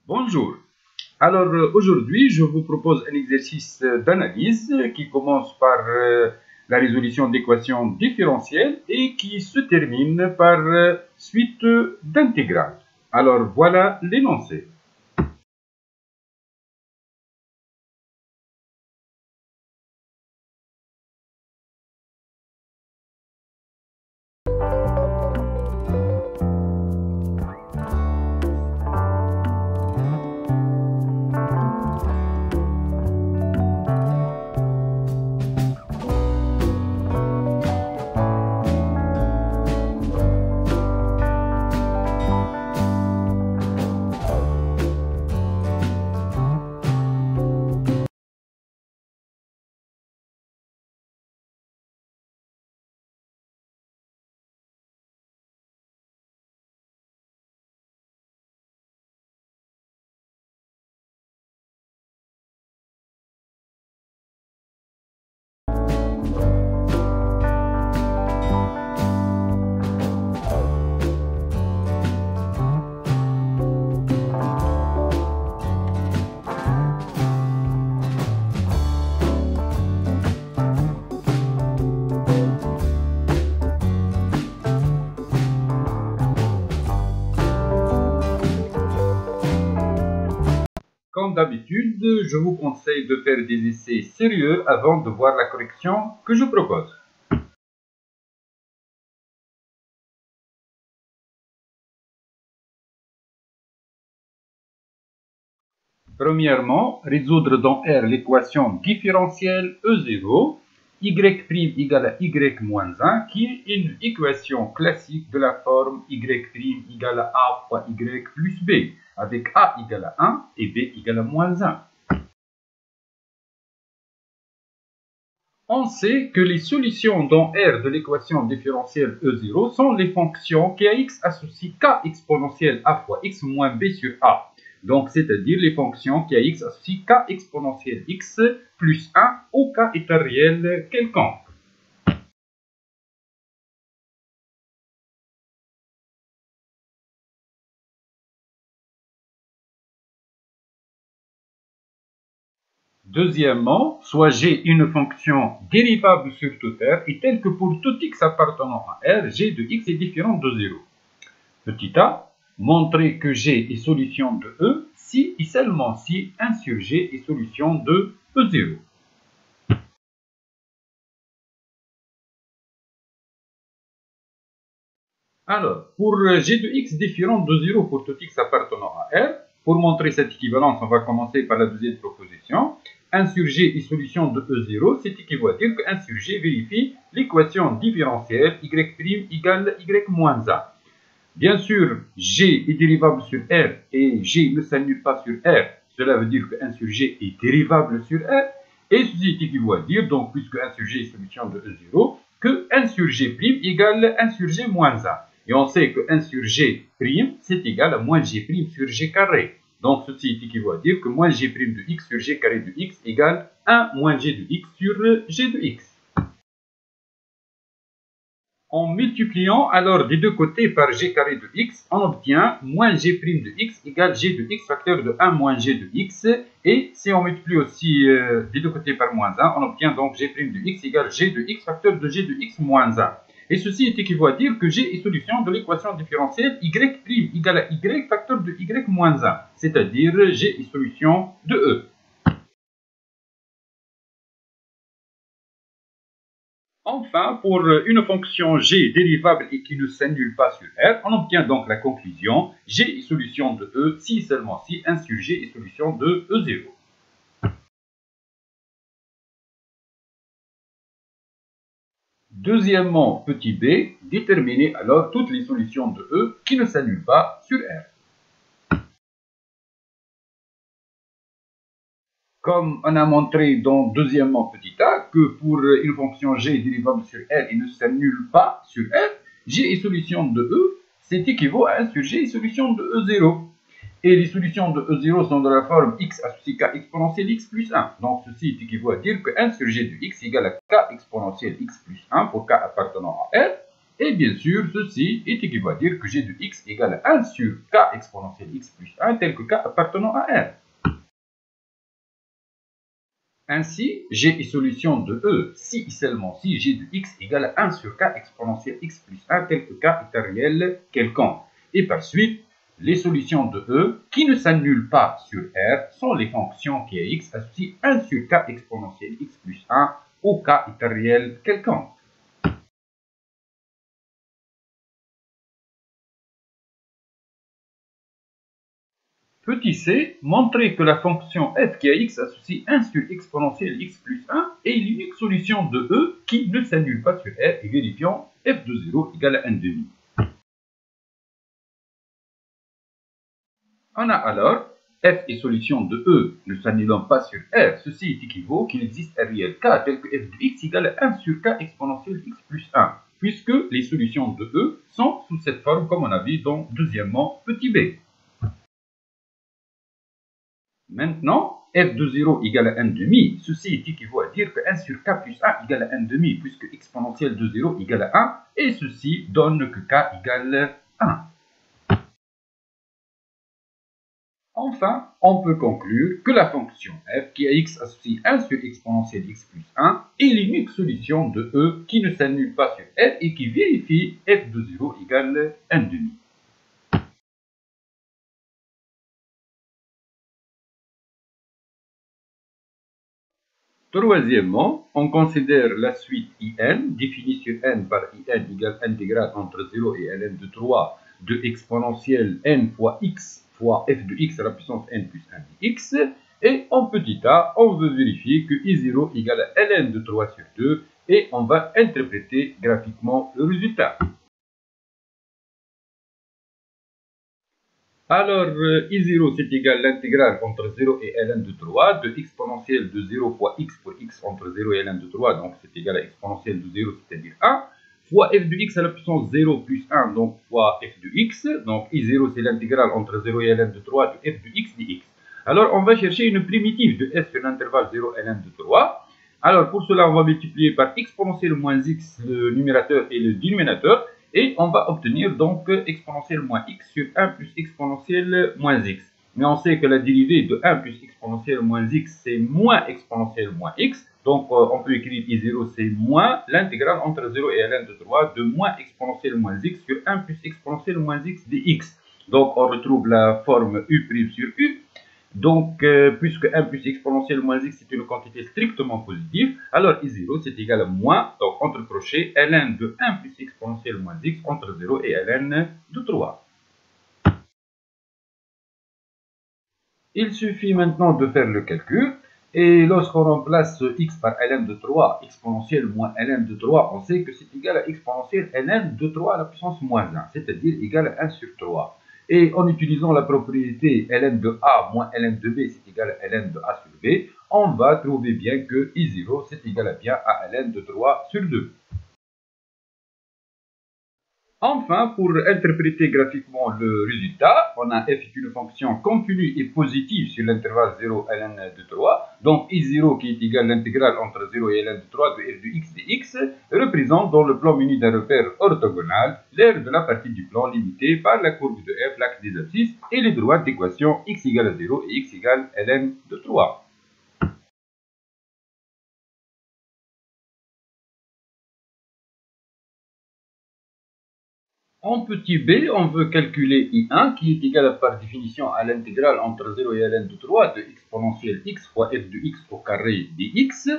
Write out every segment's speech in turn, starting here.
Bonjour. Alors aujourd'hui, je vous propose un exercice d'analyse qui commence par la résolution d'équations différentielles et qui se termine par suite d'intégrales. Alors voilà l'énoncé. Comme d'habitude, je vous conseille de faire des essais sérieux avant de voir la correction que je propose. Premièrement, résoudre dans R l'équation différentielle E0, y' égale à y moins 1, qui est une équation classique de la forme y' égale à a fois y plus b, avec a égale à 1 et b égale à moins 1. On sait que les solutions dans R de l'équation différentielle E0 sont les fonctions kx associent k exponentielle a fois x moins b sur a. Donc, c'est-à-dire les fonctions kx associent k exponentielle x plus 1 au k est un réel quelconque. Deuxièmement, soit G une fonction dérivable sur tout R et telle que pour tout x appartenant à R, G de x est différent de 0. Petit a, montrer que G est solution de E si et seulement si 1 sur G est solution de E0. Alors, pour G de x différent de 0 pour tout x appartenant à R, pour montrer cette équivalence, on va commencer par la deuxième proposition. 1 sur G est solution de E0, c'est équivaut à dire que 1 sur G vérifie l'équation différentielle y' égale y moins 1. Bien sûr, G est dérivable sur R et G ne s'annule pas sur R. Cela veut dire que 1 sur G est dérivable sur R. Et ceci est équivaut à dire, donc, puisque 1 sur G est solution de E0, que 1 sur G' égale 1 sur G moins 1. Et on sait que 1 sur G', c'est égal à moins G' sur G carré. Donc, ceci est équivaut à dire que moins G' de x sur G carré de x égale 1 moins G de x sur G de x. En multipliant alors des deux côtés par g carré de x, on obtient moins g' de x égale g de x facteur de 1 moins g de x. Et si on multiplie aussi des deux côtés par moins 1, on obtient donc g' de x égale g de x facteur de g de x moins 1. Et ceci est équivaut à dire que g est solution de l'équation différentielle y' égale à y facteur de y moins 1. C'est-à-dire g est solution de E. Enfin, pour une fonction g dérivable et qui ne s'annule pas sur R, on obtient donc la conclusion g est solution de E si et seulement si 1 sur g est solution de E0. Deuxièmement, petit b, déterminer alors toutes les solutions de E qui ne s'annulent pas sur R. Comme on a montré dans deuxièmement petit a que pour une fonction g dérivable sur R et ne s'annule pas sur R, g est solution de E, c'est équivaut à 1 sur g est solution de E0. Et les solutions de E0 sont de la forme x associé k exponentielle x plus 1. Donc ceci est équivaut à dire que 1 sur g de x égale à k exponentielle x plus 1 pour k appartenant à R. Et bien sûr, ceci équivaut à dire que g de x égale 1 sur k exponentielle x plus 1, tel que k appartenant à R. Ainsi, g est solution de E si et seulement si g de x égale 1 sur k exponentielle x plus 1, tel que k est un réel quelconque. Et par suite, les solutions de E qui ne s'annulent pas sur R sont les fonctions qui à x associent 1 sur k exponentielle x plus 1 au k est un réel quelconque. Petit c, montrer que la fonction f qui à x associe 1 sur exponentielle x plus 1 est l'unique solution de E qui ne s'annule pas sur R et vérifions f de 0 égale à 1 demi. On a alors f est solution de E ne s'annulant pas sur R. Ceci est équivaut qu'il existe un réel k tel que f de x égale à 1 sur k exponentielle x plus 1, puisque les solutions de E sont sous cette forme comme on a vu dans deuxièmement petit b. Maintenant, f de 0 égale à 1 demi, ceci est équivaut à dire que 1 sur k plus 1 égale à 1 demi, puisque exponentielle de 0 égale à 1, et ceci donne que k égale 1. Enfin, on peut conclure que la fonction f qui à x associe 1 sur exponentielle x plus 1 est l'unique solution de E qui ne s'annule pas sur R et qui vérifie f de 0 égale 1 demi. Troisièmement, on considère la suite in, définie sur n par in égale intégrale entre 0 et ln de 3 de exponentielle n fois x fois f de x à la puissance n plus 1 dx. Et en petit a, on veut vérifier que i0 égale à ln de 3 sur 2 et on va interpréter graphiquement le résultat. Alors, I0 c'est égal à l'intégrale entre 0 et ln de 3 de exponentielle de 0 fois x pour x entre 0 et ln de 3, donc c'est égal à exponentielle de 0, c'est-à-dire 1, fois f de x à la puissance 0 plus 1, donc fois f de x, donc I0 c'est l'intégrale entre 0 et ln de 3 de f de x dx. Alors, on va chercher une primitive de f sur l'intervalle 0 ln de 3. Alors, pour cela, on va multiplier par exponentielle moins x le numérateur et le dénominateur. Et on va obtenir donc exponentielle moins x sur 1 plus exponentielle moins x. Mais on sait que la dérivée de 1 plus exponentielle moins x, c'est moins exponentielle moins x. Donc on peut écrire I0, c'est moins l'intégrale entre 0 et ln de 3 de moins exponentielle moins x sur 1 plus exponentielle moins x dx. Donc on retrouve la forme u' sur u. Donc, puisque 1 plus exponentielle moins x est une quantité strictement positive, alors I0 c'est égal à moins, donc entre crochets, ln de 1 plus exponentielle moins x entre 0 et ln de 3. Il suffit maintenant de faire le calcul, et lorsqu'on remplace x par ln de 3, exponentielle moins ln de 3, on sait que c'est égal à exponentielle ln de 3 à la puissance moins 1, c'est-à-dire égal à 1 sur 3. Et en utilisant la propriété ln de a moins ln de b, c'est égal à ln de a sur b, on va trouver bien que I0, c'est égal à bien à ln de 3 sur 2. Enfin, pour interpréter graphiquement le résultat, on a f est une fonction continue et positive sur l'intervalle 0 ln de 3. Donc I0 qui est égal à l'intégrale entre 0 et ln de 3 de f de x dx représente dans le plan muni d'un repère orthogonal l'aire de la partie du plan limitée par la courbe de f, l'axe des abscisses et les droites d'équation x égale à 0 et x égale à ln de 3. En petit b, on veut calculer I1 qui est égal par définition à l'intégrale entre 0 et ln de 3 de exponentielle x fois f de x au carré dx.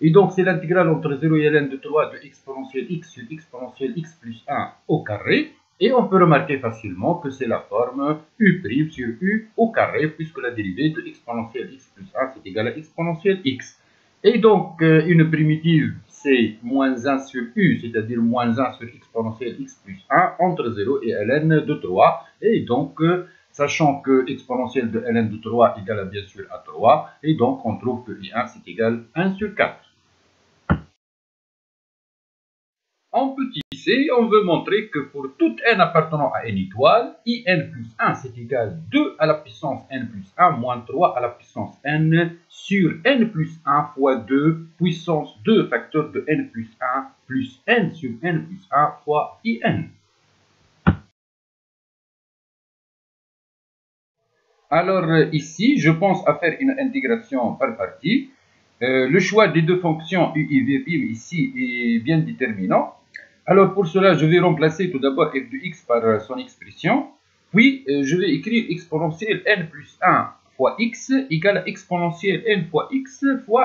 Et donc c'est l'intégrale entre 0 et ln de 3 de exponentielle x sur exponentielle x plus 1 au carré. Et on peut remarquer facilement que c'est la forme u' sur u au carré puisque la dérivée de exponentielle x plus 1 c'est égal à exponentielle x. Et donc, une primitive, c'est moins 1 sur u, c'est-à-dire moins 1 sur exponentielle x plus 1 entre 0 et ln de 3. Et donc, sachant que exponentielle de ln de 3 égale à bien sûr à 3, et donc on trouve que I1 c'est égal à 1 sur 4. En petit c, on veut montrer que pour tout n appartenant à n étoile, in plus 1 c'est égal 2 à la puissance n plus 1 moins 3 à la puissance n sur n plus 1 fois 2 puissance 2 facteur de n plus 1 plus n sur n plus 1 fois in. Alors ici, je pense à faire une intégration par partie. Le choix des deux fonctions u et v' ici est bien déterminant. Alors pour cela, je vais remplacer tout d'abord f de x par son expression. Puis, je vais écrire exponentielle n plus 1 fois x égale à exponentielle n fois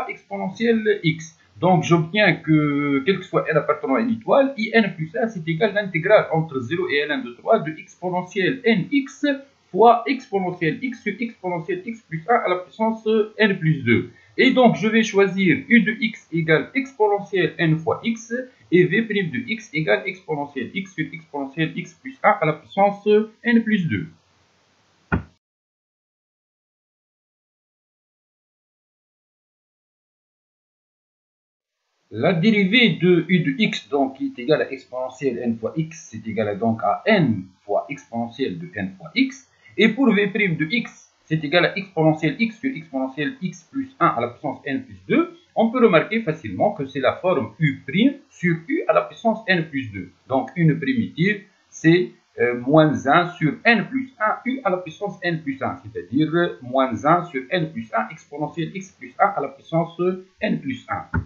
exponentielle x. Donc j'obtiens que, quel que soit n appartenant à une étoile, in plus 1 c'est égal à l'intégrale entre 0 et ln de 3 de exponentielle nx fois exponentielle x sur exponentielle x plus 1 à la puissance n plus 2. Et donc, je vais choisir u de x égale exponentielle n fois x et v' de x égale exponentielle x sur exponentielle x plus 1 à la puissance n plus 2. La dérivée de u de x, donc, qui est égale à exponentielle n fois x, c'est égal donc à n fois exponentielle de n fois x. Et pour v' de x, c'est égal à exponentielle x sur exponentielle x plus 1 à la puissance n plus 2. On peut remarquer facilement que c'est la forme u' sur u à la puissance n plus 2. Donc, une primitive, c'est moins 1 sur n plus 1 u à la puissance n plus 1, c'est-à-dire moins 1 sur n plus 1 exponentielle x plus 1 à la puissance n plus 1.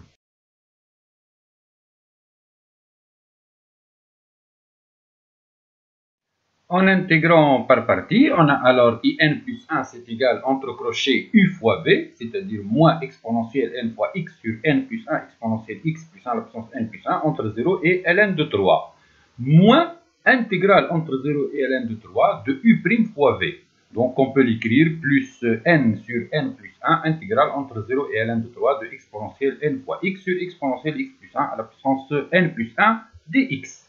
En intégrant par partie, on a alors in plus 1 c'est égal entre crochets u fois v, c'est-à-dire moins exponentielle n fois x sur n plus 1 exponentielle x plus 1 à la puissance n plus 1 entre 0 et ln de 3, moins intégrale entre 0 et ln de 3 de u' fois v. Donc on peut l'écrire plus n sur n plus 1 intégrale entre 0 et ln de 3 de exponentielle n fois x sur exponentielle x plus 1 à la puissance n plus 1 dx.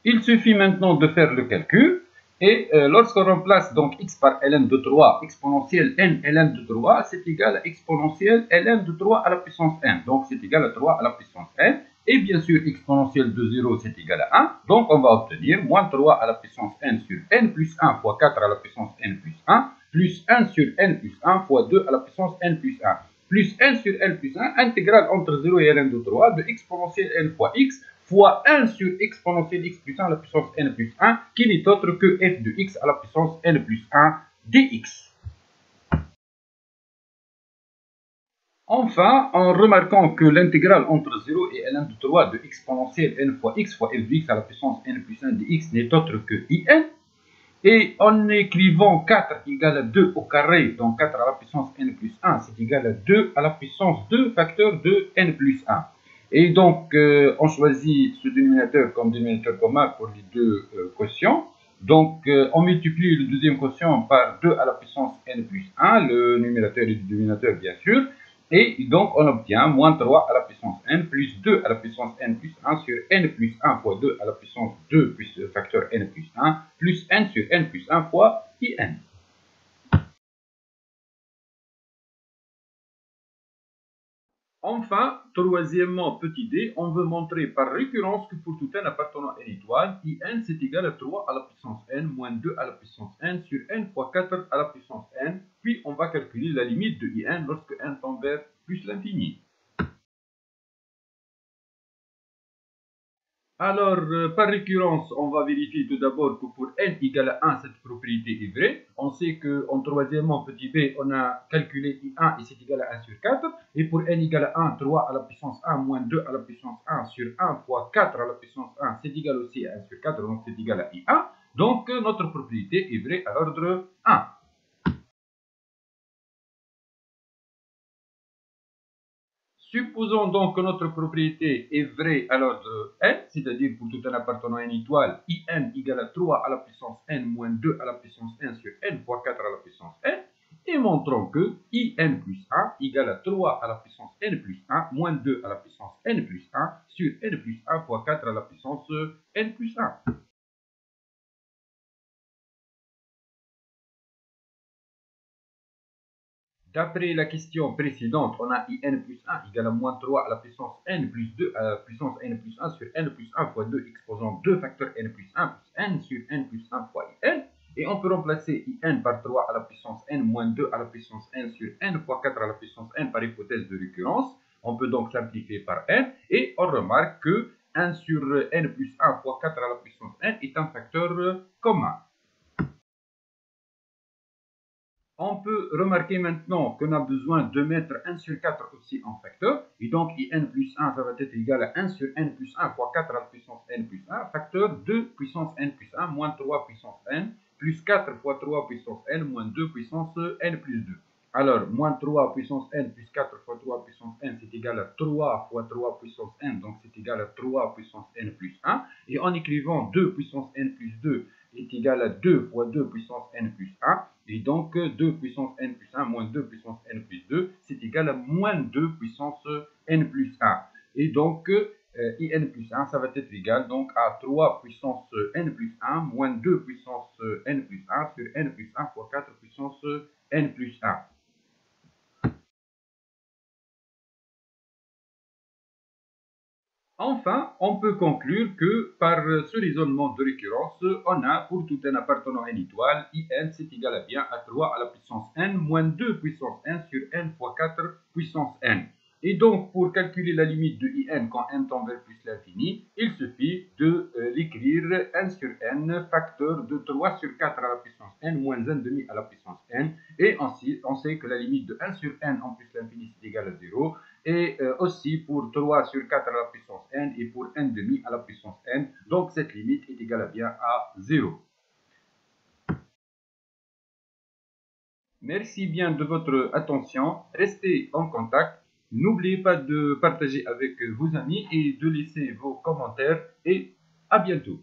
Il suffit maintenant de faire le calcul. Et lorsqu'on remplace donc x par ln de 3, exponentielle n ln de 3, c'est égal à exponentielle ln de 3 à la puissance n. Donc c'est égal à 3 à la puissance n. Et bien sûr, exponentielle de 0, c'est égal à 1. Donc on va obtenir moins 3 à la puissance n sur n plus 1 fois 4 à la puissance n plus 1, plus 1 sur n plus 1 fois 2 à la puissance n plus 1, plus n sur n plus 1, intégrale entre 0 et ln de 3 de exponentielle n fois x, fois 1 sur exponentielle x plus 1 à la puissance n plus 1, qui n'est autre que f de x à la puissance n plus 1 dx. Enfin, en remarquant que l'intégrale entre 0 et ln de 3 de exponentielle n fois f de x à la puissance n plus 1 dx n'est autre que in, et en écrivant 4 égale à 2 au carré, donc 4 à la puissance n plus 1, c'est égal à 2 à la puissance 2 facteur de n plus 1. Et donc, on choisit ce dénominateur comme dénominateur commun pour les deux quotients. Donc, on multiplie le deuxième quotient par 2 à la puissance n plus 1, le numérateur et le dénominateur bien sûr. Et donc, on obtient moins 3 à la puissance n plus 2 à la puissance n plus 1 sur n plus 1 fois 2 à la puissance 2 plus facteur n plus 1 plus n sur n plus 1 fois in. Enfin, troisièmement, petit d, on veut montrer par récurrence que pour tout n appartenant à une étoile, in c'est égal à 3 à la puissance n moins 2 à la puissance n sur n fois 4 à la puissance n, puis on va calculer la limite de in lorsque n tend vers plus l'infini. Alors, par récurrence, on va vérifier tout d'abord que pour n égale à 1, cette propriété est vraie. On sait qu'en troisièmement, petit b, on a calculé I1 et c'est égal à 1 sur 4. Et pour n égale à 1, 3 à la puissance 1 moins 2 à la puissance 1 sur 1 fois 4 à la puissance 1, c'est égal aussi à 1 sur 4, donc c'est égal à I1. Donc, notre propriété est vraie à l'ordre 1. Supposons donc que notre propriété est vraie à l'ordre n, c'est-à-dire pour tout n appartenant à une étoile, in égale à 3 à la puissance n moins 2 à la puissance n sur n fois 4 à la puissance n, et montrons que in plus 1 égale à 3 à la puissance n plus 1 moins 2 à la puissance n plus 1 sur n plus 1 fois 4 à la puissance n plus 1. D'après la question précédente, on a in plus 1 égale à moins 3 à la puissance n plus 2 à la puissance n plus 1 sur n plus 1 fois 2 exposant 2 facteurs n plus 1 plus n sur n plus 1 fois in. Et on peut remplacer in par 3 à la puissance n moins 2 à la puissance n sur n fois 4 à la puissance n par hypothèse de récurrence. On peut donc simplifier par n et on remarque que 1 sur n plus 1 fois 4 à la puissance n est un facteur commun. On peut remarquer maintenant qu'on a besoin de mettre 1 sur 4 aussi en facteur. Et donc, in plus 1, ça va être égal à 1 sur n plus 1 fois 4 à la puissance n plus 1, facteur 2 puissance n plus 1 moins 3 puissance n, plus 4 fois 3 puissance n moins 2 puissance n plus 2. Alors, moins 3 puissance n plus 4 fois 3 puissance n, c'est égal à 3 fois 3 puissance n, donc c'est égal à 3 puissance n plus 1. Et en écrivant 2 puissance n plus 2 est égal à 2 fois 2 puissance n plus 1. Et donc, 2 puissance n plus 1 moins 2 puissance n plus 2, c'est égal à moins 2 puissance n plus 1. Et donc, in plus 1, ça va être égal donc à 3 puissance n plus 1 moins 2 puissance n plus 1 sur n plus 1 fois 4 puissance n plus 1. Enfin, on peut conclure que par ce raisonnement de récurrence, on a pour tout n appartenant à une étoile, in c'est égal à bien à 3 à la puissance n moins 2 puissance n sur n fois 4 puissance n. Et donc, pour calculer la limite de in quand n tend vers plus l'infini, il suffit de l'écrire n sur n facteur de 3 sur 4 à la puissance n moins 1 demi à la puissance n. Et ainsi, on sait que la limite de 1 sur n en plus l'infini c'est égal à 0. Et aussi pour 3 sur 4 à la puissance n et pour n demi à la puissance n. Donc cette limite est égale à bien à 0. Merci bien de votre attention. Restez en contact. N'oubliez pas de partager avec vos amis et de laisser vos commentaires. Et à bientôt.